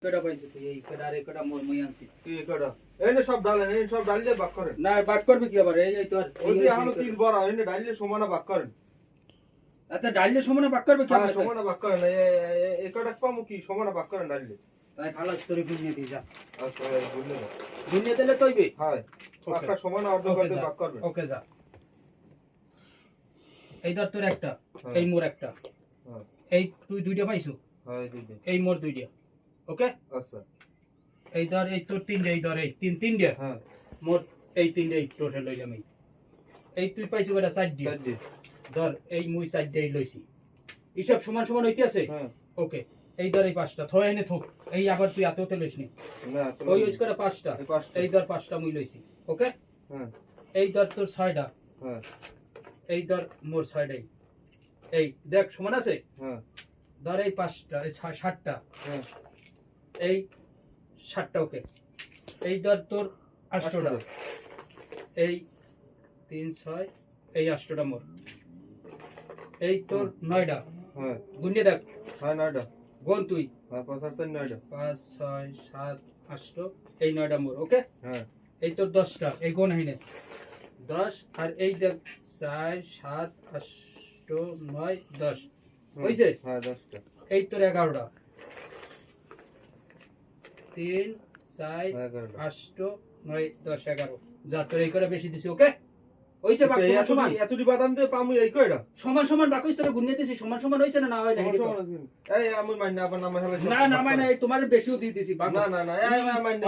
কেডা পাইছে তুই এই কেডা রে কেডা মোর মই আনছি কি কড়া এনে সব ডালেন এই সব ডাল দিয়ে বাক করেন না বাক করবি কি আবার এই তো আর ওই যে আমরা পিস বড় এনে ডাল দিয়ে সমানা বাক করেন আচ্ছা ডাইলে সমানে বাক করবে কি হ্যাঁ আবার সমানা বাক করেন এই কড়া পামু কি সমানা বাক করেন ডাল দিয়ে তাই খালাস তোরে গুনিয়ে দি যা আচ্ছা বুঝলে না গুনিয়ে দিলে তইবে হ্যাঁ পাক্কা সমানা অর্ধ করতে বাক করবেন ওকে যা এই ধর তোর একটা হ্যাঁ। এই মোর একটা হ্যাঁ এই তুই দুইটা পাইছো হ্যাঁ দিদি এই মোর দুইটা ওকে আচ্ছা এই ধর এই তোর তিনটা এই ধর এই তিনটা হ্যাঁ মোর এই তিনটা টোটাল লইলাম এই তুই পাইছো কয়টা চার দিয়া সাইড দিয়ে ধর এই মুই চার দিয়ে লইছি হিসাব সমান সমান হইতে আছে হ্যাঁ ওকে এই ধর এই পাঁচটা থয় এনে থোক এই আবার তুই এততে লইস নি না ওই হইছ করে পাঁচটা এই পাঁচটা এই ধর পাঁচটা মুই লইছি ওকে হ্যাঁ এই ধর তোর ছয়টা হ্যাঁ এই ধর মোর ছয়টাই এই দেখ সমান আছে হ্যাঁ ধর এই পাঁচটা এই সাতটা হ্যাঁ এই সাতটা ওকে এই ধর তোর আটটা এই 3 6 এই আটটা মোর এই তোর নয়টা হ্যাঁ গুনিয়ে দেখ হ্যাঁ নয়টা গোন তুই হ্যাঁ 5 নয়টা 5 6 7 8 এই নয়টা মোর ওকে হ্যাঁ এই তোর 10টা এই কোন হইনে 10 আর এই দেখ 4 7 8 9 10 হইছে হ্যাঁ 10টা এই তোর 11টা 3 4 11টা 8 9 10 11 যা তোর এই করে বেশি দিছি ওকে হইছে বাক সমান সমান এতটি বাদাম দিয়ে পামু এই কয়টা সমান সমান বাক হইছে তোরে গুনিয়ে দিছি সমান সমান হইছে না হয় না হেডি এই আমি মাইনা আবার নামে না না মানে তোমারে বেশিও দিয়ে দিছি বাক না না না এই মাইনা